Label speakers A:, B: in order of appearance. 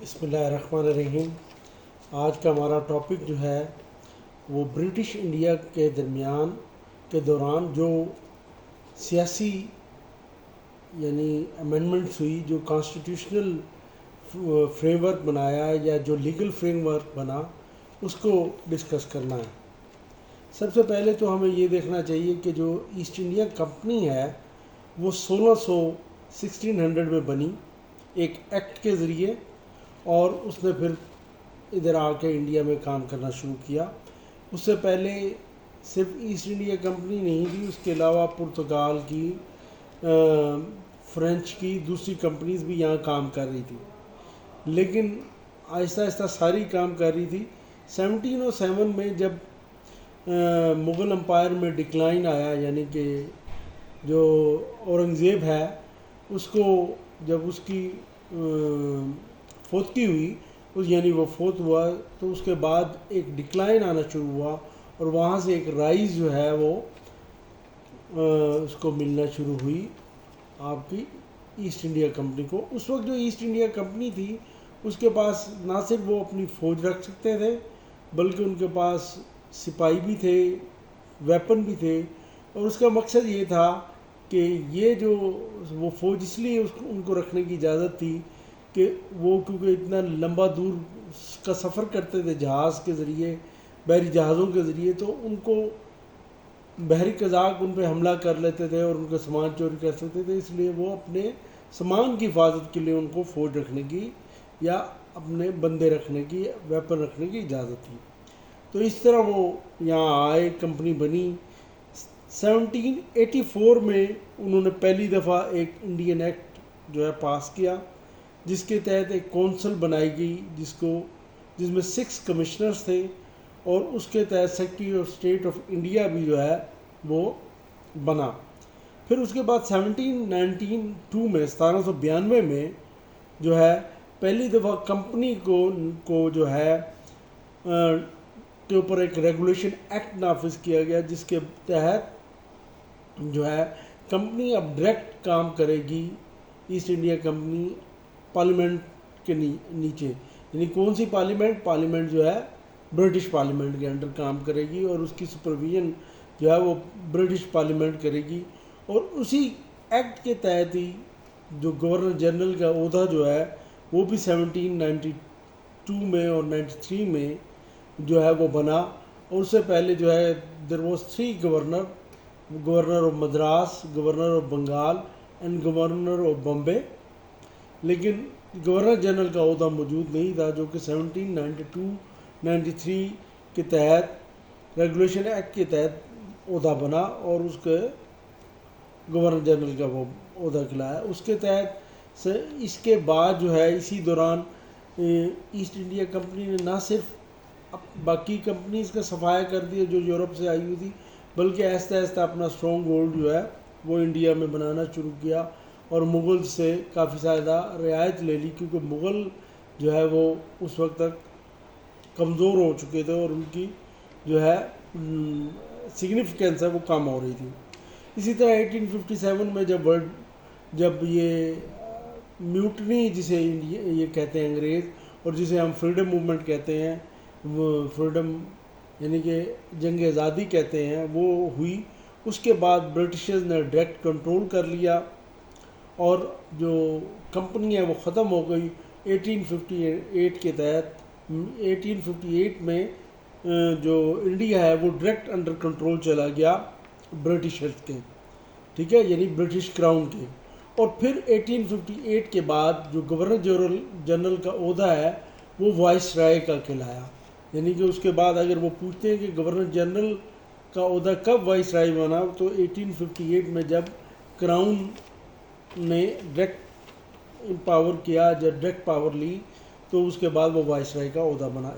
A: بسم اللہ الرحمن الرحیم۔ آج کا ہمارا ٹاپک جو ہے وہ برٹش انڈیا کے دوران جو سیاسی یعنی امینڈمنٹس ہوئی، جو کانسٹیٹیوشنل فریم ورک بنایا یا جو لیگل فریم ورک بنا، اس کو ڈسکس کرنا ہے۔ سب سے پہلے تو ہمیں یہ دیکھنا چاہیے کہ جو ایسٹ انڈیا کمپنی ہے وہ 1600 میں بنی ایک ایکٹ کے ذریعے، اور اس نے پھر ادھر آ کے انڈیا میں کام کرنا شروع کیا۔ اس سے پہلے صرف ایسٹ انڈیا کمپنی نہیں تھی، اس کے علاوہ پرتگال کی، فرینچ کی دوسری کمپنیز بھی یہاں کام کر رہی تھی، لیکن آہستہ آہستہ ساری کام کر رہی تھی۔ 1707 میں جب مغل امپائر میں ڈکلائن آیا، یعنی کہ جو اورنگزیب ہے اس کو جب اس کی فوتگی ہوئی، یعنی وہ فوت ہوا، تو اس کے بعد ایک ڈکلائن آنا شروع ہوا، اور وہاں سے ایک رائز جو ہے وہ اس کو ملنا شروع ہوئی آپ کی ایسٹ انڈیا کمپنی کو۔ اس وقت جو ایسٹ انڈیا کمپنی تھی اس کے پاس نہ صرف وہ اپنی فوج رکھ سکتے تھے، بلکہ ان کے پاس سپاہی بھی تھے، ویپن بھی تھے، اور اس کا مقصد یہ تھا کہ یہ جو وہ فوج اس لیے ان کو رکھنے کی اجازت تھی کہ وہ کیونکہ اتنا لمبا دور کا سفر کرتے تھے جہاز کے ذریعے، بحری جہازوں کے ذریعے، تو ان کو بحری قزاق ان پہ حملہ کر لیتے تھے اور ان کا سامان چوری کر سکتے تھے، اس لیے وہ اپنے سامان کی حفاظت کے لیے ان کو فوج رکھنے کی یا اپنے بندے رکھنے کی، ویپن رکھنے کی اجازت تھی۔ تو اس طرح وہ یہاں آئے، کمپنی بنی۔ 1784 میں انہوں نے پہلی دفعہ ایک انڈین ایکٹ جو ہے پاس کیا، جس کے تحت ایک کونسل بنائی گئی جس میں 6 کمشنرز تھے، اور اس کے تحت secretary of state of India بھی جو ہے وہ بنا۔ پھر اس کے بعد 1792 میں جو ہے پہلی دفعہ کمپنی کو جو ہے کے اوپر ایک ریگولیشن ایکٹ نافذ کیا گیا، جس کے تحت جو ہے کمپنی اب ڈائریکٹ کام کرے گی، ایسٹ انڈیا کمپنی پارلیمنٹ کے نیچے۔ یعنی کون سی پارلیمنٹ جو ہے برٹش پارلیمنٹ کے انڈر کام کرے گی، اور اس کی سپرویژن جو ہے وہ برٹش پارلیمنٹ کرے گی۔ اور اسی ایکٹ کے تحت ہی جو گورنر جنرل کا عہدہ جو ہے وہ بھی 1792 میں اور 93 میں جو ہے وہ بنا۔ اور اس سے پہلے جو ہے there was 3 governor of Madras, governor of Bengal and governor of Bombay, لیکن گورنر جنرل کا عہدہ موجود نہیں تھا، جو کہ 1792-93 کے تحت ریگولیشن ایکٹ کے تحت عہدہ بنا، اور اس کے گورنر جنرل کا وہ عہدہ کھلایا۔ اس کے تحت اس کے بعد جو ہے اسی دوران ایسٹ انڈیا کمپنی نے نہ صرف باقی کمپنیز کا صفایا کر دیا جو یورپ سے آئی ہوئی تھی، بلکہ آہستہ آہستہ اپنا اسٹرانگ ہولڈ جو ہے وہ انڈیا میں بنانا شروع کیا، اور مغل سے کافی زیادہ رعایت لے لی، کیونکہ مغل جو ہے وہ اس وقت تک کمزور ہو چکے تھے، اور ان کی جو ہے سگنیفیکینس ہے وہ کم ہو رہی تھی۔ اسی طرح 1857 میں جب یہ میوٹنی جسے یہ کہتے ہیں انگریز، اور جسے ہم فریڈم موومنٹ کہتے ہیں، وہ فریڈم یعنی کہ جنگ آزادی کہتے ہیں، وہ ہوئی، اس کے بعد برٹشرز نے ڈائریکٹ کنٹرول کر لیا، اور جو کمپنی ہے وہ ختم ہو گئی۔ 1858 کے تحت 1858 میں جو انڈیا ہے وہ ڈائریکٹ انڈر کنٹرول چلا گیا برٹشرز کے، ٹھیک ہے، یعنی برٹش کراؤن کے۔ اور پھر 1858 کے بعد جو گورنر جنرل کا عہدہ ہے وہ وائس رائے کا کہلایا، یعنی کہ اس کے بعد اگر وہ پوچھتے ہیں کہ گورنر جنرل کا عہدہ کب وائس رائے بنا، تو 1858 میں جب کراؤن نے ڈائریکٹ پاور کیا، جب ڈائریکٹ پاور لی، تو اس کے بعد وہ وائس رائے کا عہدہ بنا۔